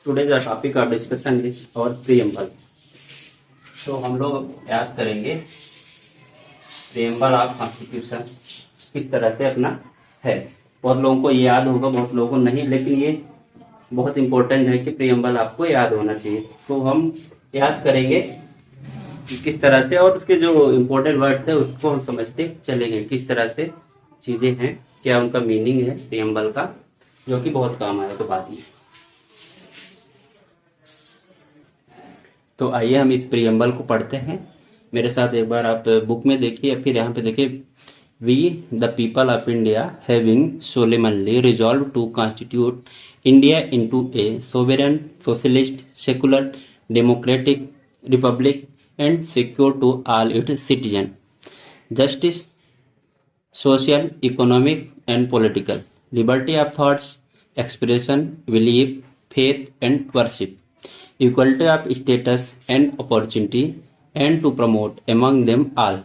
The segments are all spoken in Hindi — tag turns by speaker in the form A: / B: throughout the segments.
A: Today's the topic of discussion is our preamble. तो हम लोग याद करेंगे प्रियम्बल ऑफ कॉन्स्टिट्यूशन किस तरह से अपना है। बहुत लोगों को ये याद होगा, बहुत लोगों को नहीं, लेकिन ये बहुत इंपॉर्टेंट है कि प्रियम्बल आपको याद होना चाहिए। तो हम याद करेंगे कि किस तरह से, और उसके जो इम्पोर्टेंट वर्ड्स है उसको हम समझते चलेंगे, किस तरह से चीजें हैं, क्या उनका मीनिंग है प्रियम्बल का, जो कि बहुत काम आएगा बाद में। तो आइए हम इस प्रियम्बल को पढ़ते हैं। मेरे साथ एक बार आप बुक में देखिए, फिर यहाँ पे देखिए। We the people of India having solemnly resolved to constitute India into a sovereign, socialist, secular, democratic republic and secure to all its citizens justice, social, economic and political, liberty of thoughts, expression, belief, faith and worship, equality of status and opportunity, and to promote among them all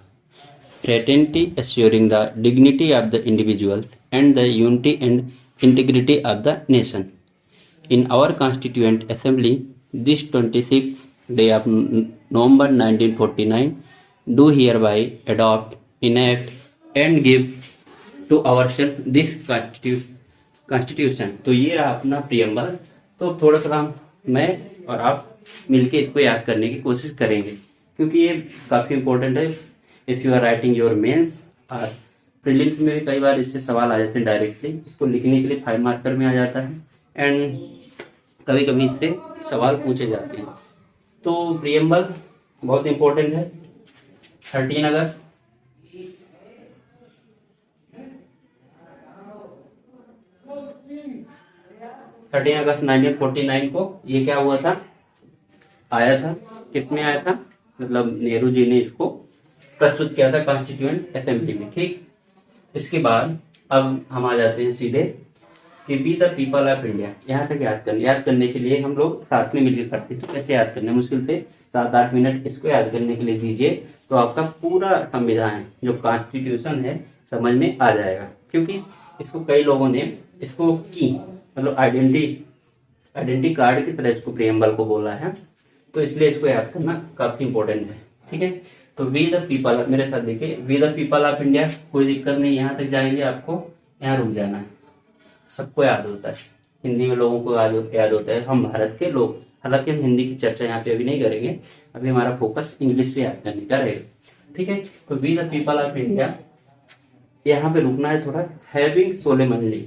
A: fraternity, assuring the dignity of the individuals and the unity and integrity of the nation. In our Constituent Assembly, this 26th day of November 1949, do hereby adopt, enact, and give to ourselves this Constitution. तो ये रहा अपना प्रियम्बल। तो थोड़ा सा मैं और आप मिलके इसको याद करने की कोशिश करेंगे, क्योंकि ये काफ़ी इंपॉर्टेंट है। If you are writing your mains और प्रीलिम्स में भी कई बार इससे सवाल आ जाते हैं डायरेक्टली, इसको लिखने के लिए 5 मार्कर में आ जाता है, एंड कभी कभी इससे सवाल पूछे जाते हैं। तो प्रियम्बल बहुत इंपॉर्टेंट है। 13 अगस्त 1949 को ये क्या हुआ था, आया था। किसमें आया था, मतलब नेहरू जी ने इसको प्रस्तुत किया था कॉन्स्टिट्यूएंट असेंबली में। ठीक, इसके बाद अब हम आ जाते हैं सीधे कि B the people of India. यहाँ तक याद करने के लिए हम लोग साथ में मिलकर करते हैं। तो कैसे याद करना है, मुश्किल से 7-8 मिनट इसको याद करने के लिए दीजिए, तो आपका पूरा संविधान जो कॉन्स्टिट्यूशन है समझ में आ जाएगा। क्योंकि इसको कई लोगों ने इसको की मतलब आइडेंटिटी कार्ड की तरह इसको प्रियम्बल को बोला है, तो इसलिए इसको याद करना काफी इंपॉर्टेंट है। ठीक है, तो वी द पीपल, मेरे साथ देखिए, we the people of India. कोई दिक्कत नहीं, यहाँ तक जाएंगे, आपको यहाँ रुक जाना है। सबको याद होता है, हिंदी में लोगों को याद होता है, हम भारत के लोग। हालांकि हम हिंदी की चर्चा यहाँ पे अभी नहीं करेंगे, अभी हमारा फोकस इंग्लिश से याद करने का रहेगा। ठीक है, तो we the people of India, यहाँ पे रुकना है थोड़ा। हैविंग सोलेमनली,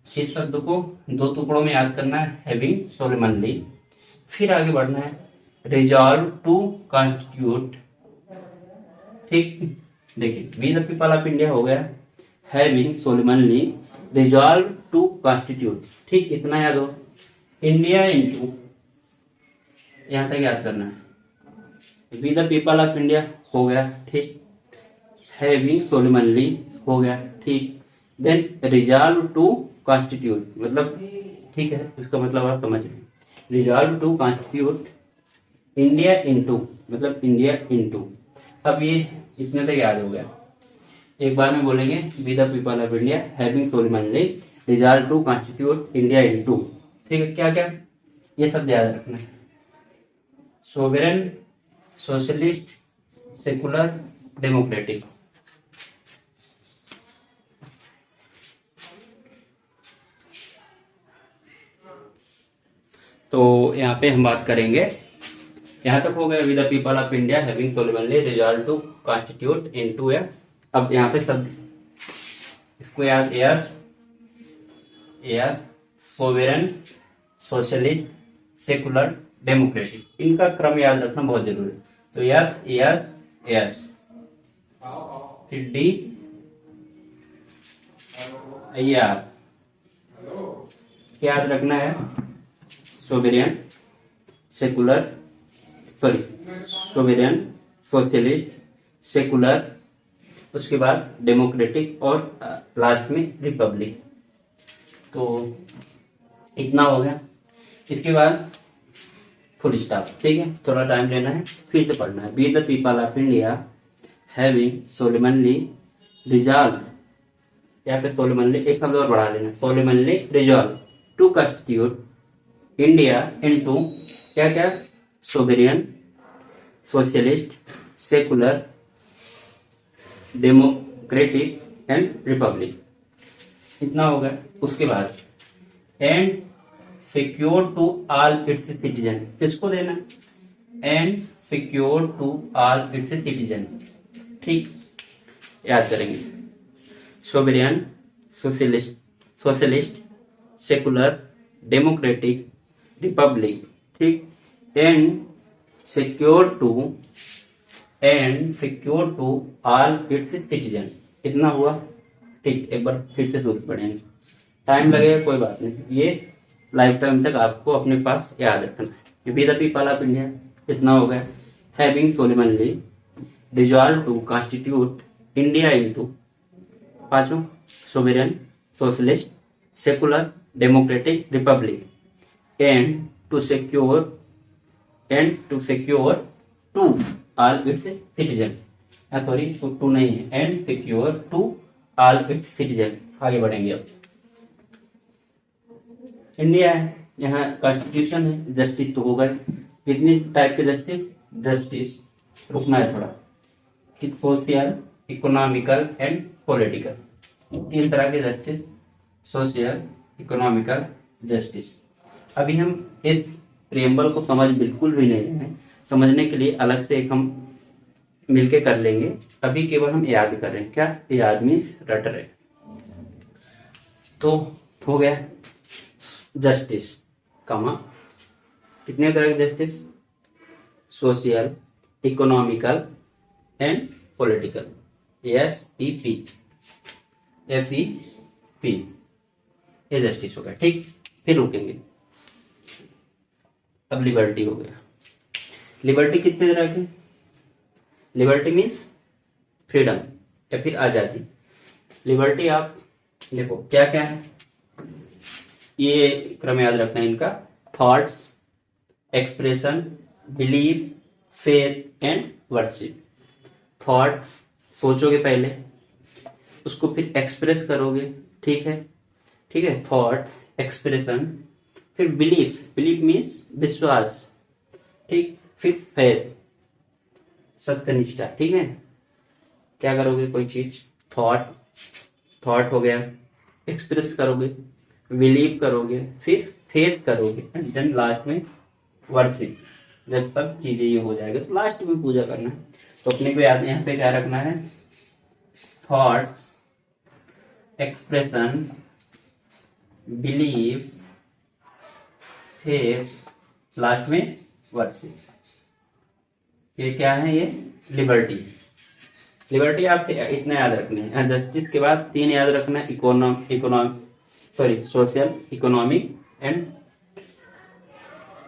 A: इस शब्द को 2 टुकड़ों में याद करना है, हैविंग सोलेमनली। फिर आगे बढ़ना है, रिजॉल्व टू कॉन्स्टिट्यूट। ठीक, देखिए, we the people of India हो गया, having solemnly resolve to constitute. ठीक, इतना याद हो। इंडिया इंटू, यहां तक याद करना है। We the people of India हो गया, ठीक। हैविंग सोलेमनली हो गया, ठीक। देन रिजॉल्व टू कॉन्स्टिट्यूट, मतलब ठीक है, उसका मतलब आप समझ रहे। Resolve to constitute India into, मतलब इंडिया इनटू। अब ये इतने तक याद हो गया। एक बार में बोलेंगे, with the people of India having solemnly resolve to constitute India into. ठीक है, क्या क्या ये सब याद रखना है। Sovereign, socialist, secular, democratic. तो यहाँ पे हम बात करेंगे, यहाँ तक हो गया, with the people of India having solemnly resolve to constitute into a. अब यहाँ पे सब इसको याद, yes sovereign, socialist, secular, democratic, इनका क्रम याद रखना बहुत जरूरी है। तो यस, फिर डी, क्या याद रखना है, सोवेरियन, सोवेरियन, सोशलिस्ट, सेकुलर, उसके बाद डेमोक्रेटिक, और लास्ट में रिपब्लिक। तो इतना हो गया। इसके बाद फुल स्टॉप। ठीक है, थोड़ा टाइम लेना है, फिर से पढ़ना है। We the people of India having solemnly resolve, यहाँ पे सोलेमनली एक शब्द और बढ़ा लेना, solemnly resolve to constitute India into क्या क्या, sovereign, socialist, secular, democratic and republic, इतना हो गया। उसके बाद and secure to all its citizen, किसको देना, and secure to all its citizen, ठीक, याद करेंगे। Sovereign, socialist, socialist, secular, democratic, republic, ठीक, and secure to all its citizen, इतना हुआ, ठीक। एक बार फिर से शुरू पढ़ेंगे, टाइम लगेगा कोई बात नहीं, ये लाइफ टाइम तक आपको अपने पास याद रखना है। We the people of India, इतना हो गया। Having solemnly resolve to constitute India into, पांचों, sovereign, socialist, secular, democratic, republic, and to secure to all its citizen, sorry to नहीं है, and secure to all its citizen. आगे बढ़ेंगे अब। इंडिया है, यहाँ कॉन्स्टिट्यूशन है, जस्टिस तो होगा। कितनी टाइप के जस्टिस, जस्टिस रुकना है थोड़ा, सोशल, इकोनॉमिकल एंड पॉलिटिकल, तीन तरह के जस्टिस, सोशल, इकोनॉमिकल, जस्टिस। अभी हम इस प्रियम्बल को समझ बिल्कुल भी नहीं रहे हैं, समझने के लिए अलग से एक हम मिलके कर लेंगे। अभी केवल हम याद कर रहे हैं, क्या याद मीन्स रट रहे। तो हो गया जस्टिस, कमा, कितने तरह के justice, social, economical and political, SEP, ये जस्टिस हो गया, ठीक। फिर रुकेंगे, अब लिबर्टी हो गया। लिबर्टी कितने तरह की, लिबर्टी मीन्स फ्रीडम या फिर आजादी। लिबर्टी आप देखो क्या क्या है, ये क्रम याद रखना है इनका, thoughts, expression, believe, faith and worship. Thoughts सोचोगे पहले, उसको फिर एक्सप्रेस करोगे, ठीक है, ठीक है, थॉट्स, एक्सप्रेशन, फिर बिलीफ, बिलीफ मीन्स विश्वास, ठीक, फिर फेथ, सत्यनिष्ठा, ठीक है। क्या करोगे, कोई चीज, थॉट हो गया, एक्सप्रेस करोगे, बिलीव करोगे, फिर फेथ करोगे, एंड देन लास्ट में वर्शिप। जब सब चीजें ये हो जाएगा तो लास्ट में पूजा करना है। तो अपने को याद यहाँ पे क्या रखना है, thoughts, expression, believe, faith, last में वर्शिप। ये क्या है, ये लिबर्टी। लिबर्टी आप इतना याद रखना है। जस्टिस के बाद तीन याद रखना है, social, economic and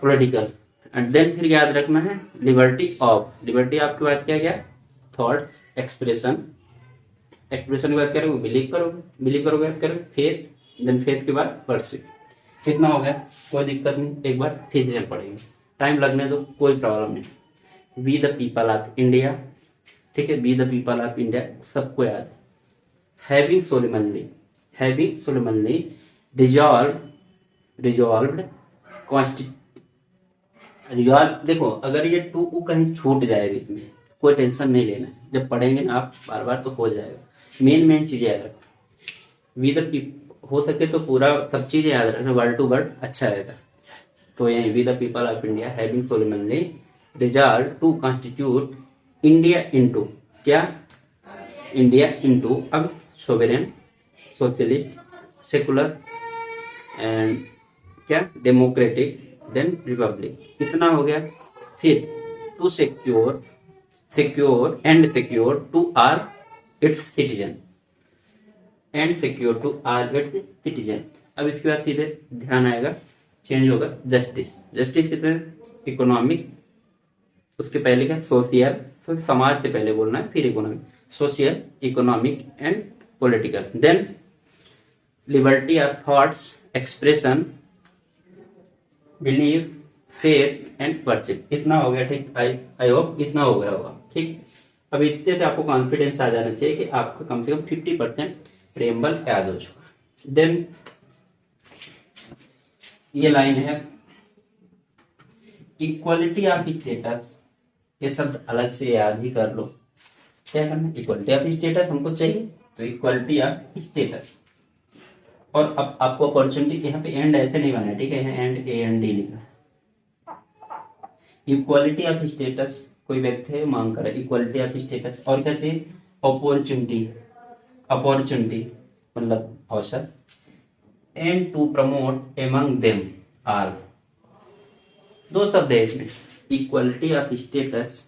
A: political, and then फिर याद रखना है लिबर्टी ऑफ। लिबर्टी आपके पास क्या क्या, थॉट्स, एक्सप्रेशन, एक्सप्रेशन के बाद क्या करोगे, बिलीव करोगे, फेथ, देन फेथ के बाद वर्शिप। कितना हो गया, कोई दिक्कत नहीं, एक बार फिर से पढ़ेंगे, टाइम लगने दो, कोई प्रॉब्लम नहीं। We the people of India, ठीक है, we the people of India सबको याद। हैविंग सोलिमनली रिजॉल्व्ड देखो, अगर ये टू कहीं छूट जाए बीच में, कोई टेंशन नहीं लेना, जब पढ़ेंगे ना आप बार बार तो हो जाएगा। मेन चीजें याद रखो। वी द हो सके तो पूरा सब चीजें याद रखना, वर्ड टू वर्ड अच्छा रहेगा। तो यही we the people of India having solemnly resolve to constitute India into, क्या, इंडिया इनटू, अब सोवेरियन, सोशलिस्ट, सेकुलर एंड क्या, डेमोक्रेटिक, देन रिपब्लिक, इतना हो गया। फिर to secure to all its citizen, अब इसके बाद सीधे ध्यान आएगा, चेंज होगा, जस्टिस कितने, इकोनॉमिक, उसके पहले क्या, सोशल, समाज से पहले बोलना है, फिर economic, social, economic and political, then liberty of thoughts, expression, believe, faith and worship, इतना हो गया, ठीक। आई होप इतना हो गया होगा, ठीक। अब इतने से आपको कॉन्फिडेंस आ जाना चाहिए कि आपको कम से कम 50% प्रेम्बल याद हो चुका। देन ये लाइन है इक्वालिटी ऑफ स्टेटस, ये शब्द अलग से याद ही कर लो। क्या करना, इक्वालिटी ऑफ स्टेटस हमको चाहिए, तो इक्वालिटी ऑफ स्टेटस। और अब आपको अपॉर्चुनिटी, यहाँ पे एंड ऐसे नहीं बना है, ठीक है, यहाँ एंड ए एंड डी लिखा है। इक्वालिटी ऑफ स्टेटस, कोई व्यक्ति है मांग कर इक्वालिटी ऑफ स्टेटस, और क्या चाहिए, अपॉर्चुनिटी, अपॉर्चुनिटी मतलब अवसर, and to promote among them all. दो शब्द है इसमें, equality of status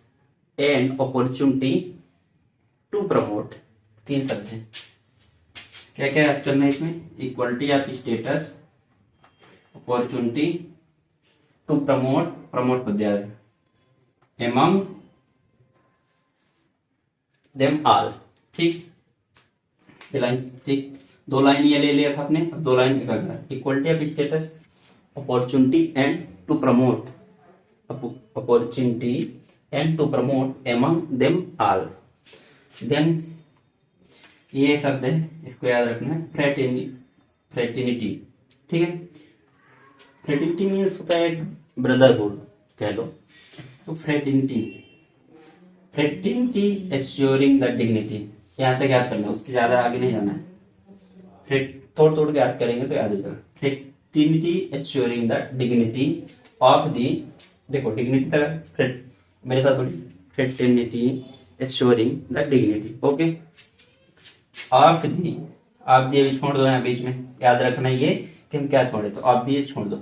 A: and opportunity to promote, तीन शब्द हैं। क्या क्या याद करना है इसमें, equality of status, opportunity to promote, promote शब्द याद, एमंग देम ऑल, ठीक, ये लाइन ठीक, दो लाइन ये ले लिया था आपने, अब दो लाइन एक अगला, equality of status, opportunity and to promote, opportunity and to promote among them all. Then ये शब्द है, इसको याद रखना है, फ्रेटर्निटी, ठीक है। फ्रेटर्निटी मीन्स होता है ब्रदरहुड कह लो, तो fraternity, fraternity assuring the dignity, यहाँ तक याद करना, उसके ज्यादा आगे नहीं जाना है, तोड़ तोड़ के याद करेंगे तो याद हो जाएगा। Fraternity assuring the dignity of the, देखो डिग्निटी तक मेरे साथ बोलिए, fraternity assuring the dignity, okay, of the, आप ये भी छोड़ दो यहाँ बीच में, याद रखना ये कि हम क्या छोड़े, तो आप भी ये छोड़ दो,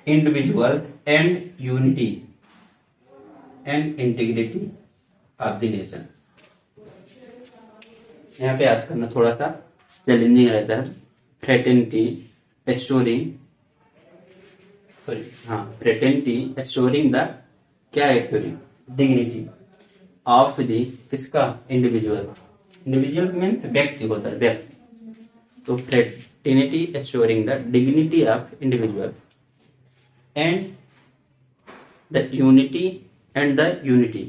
A: individual and unity and integrity of the nation. यहाँ पे याद करना थोड़ा सा चैलेंजिंग रहता है, फ्रेटर्निटी एश्योरिंग, सॉरी हाँ, फ्रेटर्निटी एश्योरिंग द, क्या है एश्योरिंग, डिग्निटी ऑफ द, किसका, इंडिविजुअल, इंडिविजुअल मीन्स व्यक्ति होता है, व्यक्ति, तो fraternity assuring the dignity of individual and the unity and the unity,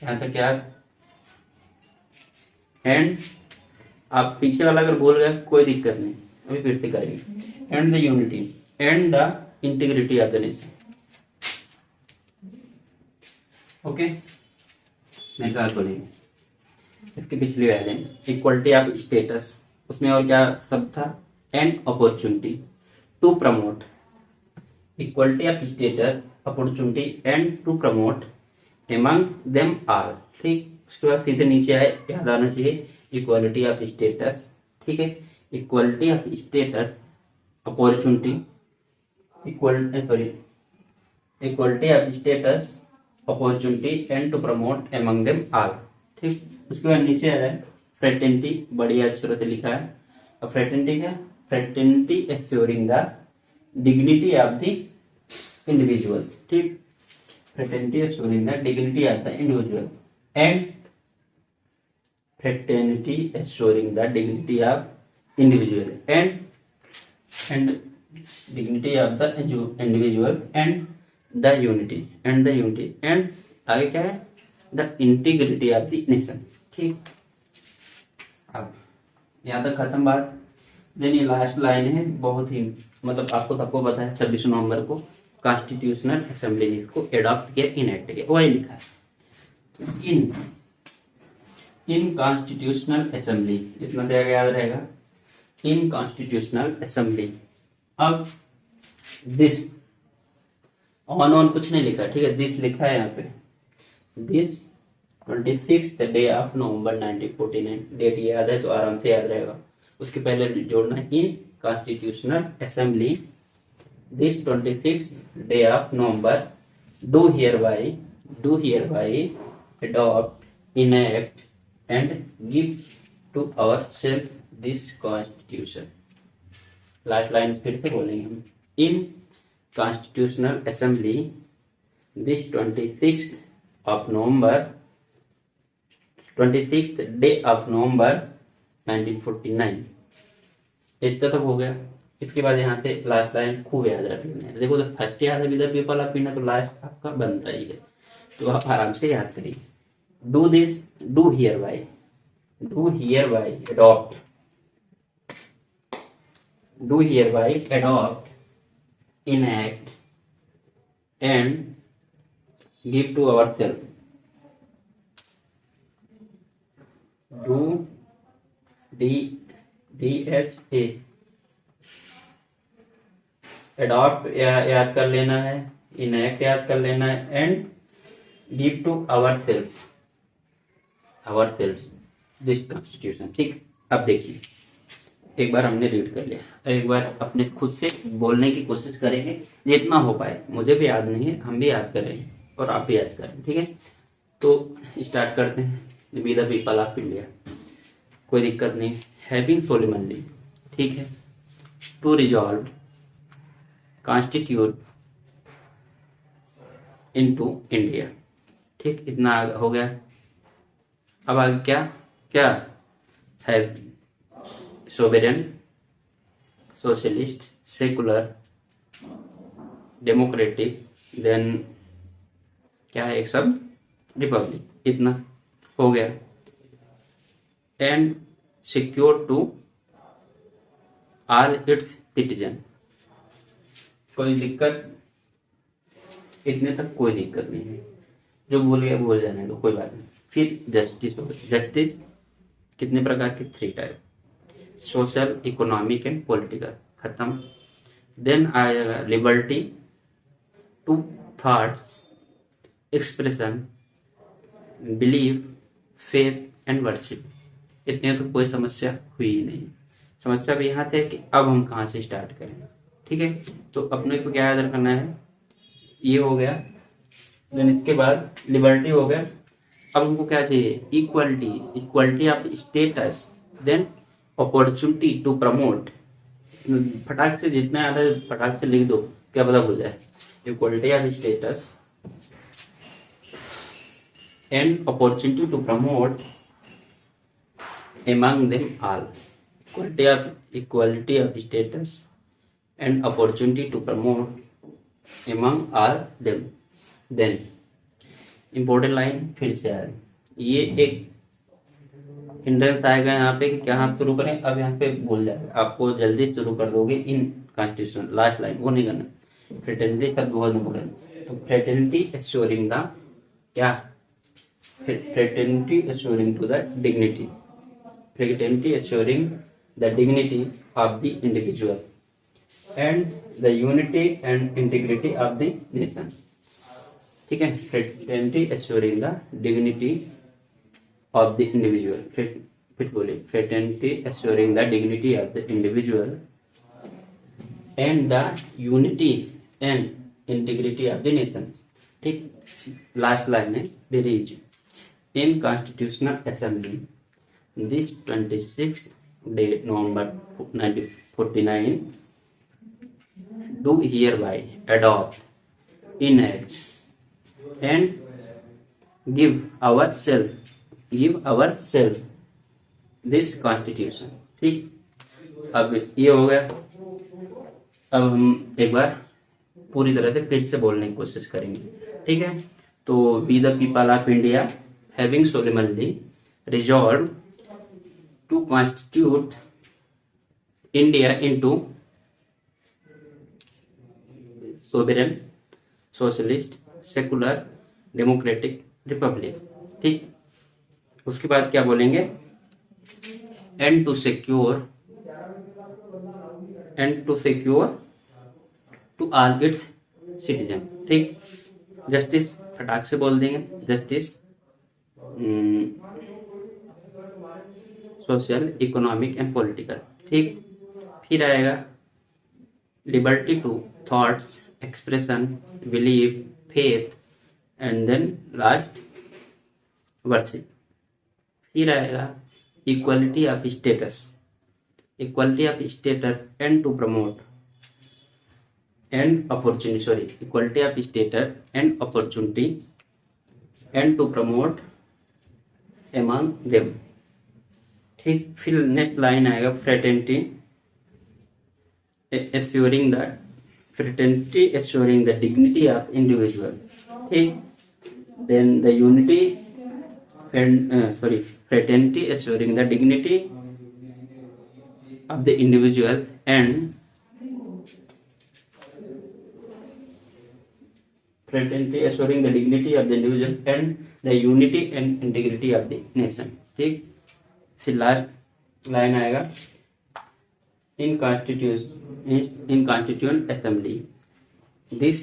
A: यहाँ तक याद, एंड आप पीछे वाला अगर भूल गए कोई दिक्कत नहीं, अभी फिर से करेंगे, and the unity and the integrity of the nation, okay, मैं कहा बोलेंगे। इसके पिछली वाले इक्वालिटी ऑफ स्टेटस, उसमें और क्या शब्द था, and opportunity to promote, equality of status, opportunity and to promote among them all, ठीक। उसके बाद सीधे नीचे आए, याद आना चाहिए, इक्वालिटी ऑफ स्टेटस, ठीक है, equality of status, opportunity, equality of status, opportunity and to promote among them all, ठीक। उसके बाद नीचे आ रहा है फ्रेटर्निटी, बड़ी अक्षरों से लिखा है, अब फ्रेटर्निटी क्या, fraternity assuring the dignity of the individual, ठीक, fraternity assuring the dignity of the individual and fraternity assuring the dignity of individual and dignity of the individual and the unity and आगे क्या है, the integrity of the nation, ठीक। अब यहाँ तक खत्म बात। देन ये लास्ट लाइन है, बहुत ही मतलब आपको सबको पता है, 26 नवंबर को कॉन्स्टिट्यूशनल असेंबली ने इसको एडॉप्ट किया, इनएक्ट किया, वही लिखा है, तो इन कॉन्स्टिट्यूशनल असेंबली, इतना तो याद रहेगा, इन कॉन्स्टिट्यूशनल असेंबली। अब दिस ऑन कुछ नहीं लिखा, ठीक है, दिस लिखा है यहाँ पे, this 26 day of November 1949, date याद है तो आराम से याद रहेगा। उसके पहले जोड़ना है in constitutional assembly this 26 day of November do hereby adopt, enact and give to ourselves this constitution। Last line फिर से बोलेंगे हम, in constitutional assembly this 26th day of November 1949। इतना तक हो गया। इसके बाद यहाँ से लास्ट लाइन खूब याद रख लेना है। देखो, तो फर्स्ट याद है विद पीपल ऑफ इंडिया, तो लास्ट आपका बनता ही है, तो आप आराम से याद करिए। Do this, do here by adopt, do here by adopt, enact and give to ourselves. Do DHA adopt याद कर लेना है, enact याद कर लेना है, and give to ourselves this constitution. ठीक, अब देखिए, एक बार हमने रीड कर लिया, एक बार अपने खुद से बोलने की कोशिश करेंगे जितना हो पाए। मुझे भी याद नहीं है, हम भी याद करेंगे और आप भी याद करें, ठीक है। तो स्टार्ट करते हैं। We the people of India, कोई दिक्कत नहीं। हैविंग सोलिमनली, ठीक है। To resolve constitute into India, ठीक, इतना हो गया। अब आगे क्या है? Sovereign, socialist, secular, democratic, then क्या है एक शब्द? रिपब्लिक, इतना हो गया। And secure to all its citizen, कोई दिक्कत? इतने तक कोई दिक्कत नहीं है, जो भूल गया भूल जाने दो, कोई बात नहीं। फिर जस्टिस हो गया। जस्टिस कितने प्रकार के? 3 type, social, economic and political, खत्म। देन आएगा liberty to thoughts, expression, believe, faith and worship, इतने तो कोई समस्या हुई ही नहीं। समस्या भी यहाँ से कि अब हम कहाँ से स्टार्ट करें, ठीक है। तो अपने को क्या याद रखना है? ये हो गया। देन इसके बाद लिबर्टी हो गया। अब हमको क्या चाहिए? Equality of status, then opportunity to promote. फटाक से जितना आता है फटाक से लिख दो, क्या पता भूल जाए। Equality of status and opportunity to promote among them all. Equality of status and opportunity to promote among all them. Then important line फिर से आए, ये एक हिंड्रेंस आएगा यहाँ पे कि कहाँ शुरू करें। अब यहाँ पे भूल जाएगा, आपको जल्दी शुरू कर दोगे इन कॉन्स्टिट्यूशन, लास्ट लाइन वो नहीं करना। फ्रेटर्निटी शब्द बहुत इंपॉर्टेंट। तो फ्रेटर्निटी एश्योरिंग द क्या? Fraternity assuring to the dignity, fraternity assuring the dignity of the individual and the unity and integrity of the nation, ठीक है। fraternity assuring the dignity of the individual, फिर बोले fraternity assuring the dignity of the individual and the unity and integrity of the nation, ठीक। लास्ट लाइन है very easy. In constitutional assembly this 26th day November 1949 do hereby adopt, enact and give ourselves this constitution, ठीक। अब ये हो गया। अब हम एक बार पूरी तरह से फिर से बोलने की कोशिश करेंगे, ठीक है। तो we the people of India having solemnly resolved to constitute India into sovereign, socialist, secular, democratic republic, ठीक। उसके बाद क्या बोलेंगे? and to secure to all its citizen, ठीक। जस्टिस फटाक से बोल देंगे, justice, social, economic and political, ठीक। फिर आएगा liberty to thoughts, expression, believe, faith and then last worship. फिर आएगा equality of status and to promote and opportunity, equality of status and opportunity and to promote among them, ठीक। फिर नेक्स्ट लाइन आएगा fraternity assuring the dignity of individual, ठीक। Then the unity and fraternity assuring the dignity of the individual fraternity assuring the dignity of the individual and the unity and integrity of the nation. ठीक, फिर लास्ट लाइन आएगा in constituent assembly this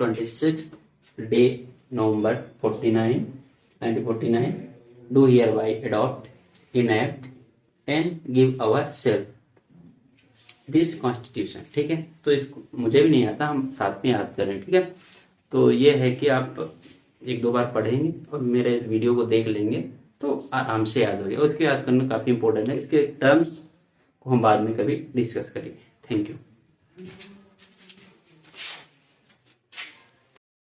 A: 26th day November 1949 do hereby adopt, enact and give ourselves this constitution. ठीक है, तो इसको मुझे भी नहीं आता, हम साथ में याद करें। ठीक है, तो ये है कि आप एक दो बार पढ़ेंगे और मेरे वीडियो को देख लेंगे तो आराम से याद हो गया। उसको याद करना काफ़ी इंपॉर्टेंट है, इसके टर्म्स को हम बाद में कभी डिस्कस करेंगे। Thank you.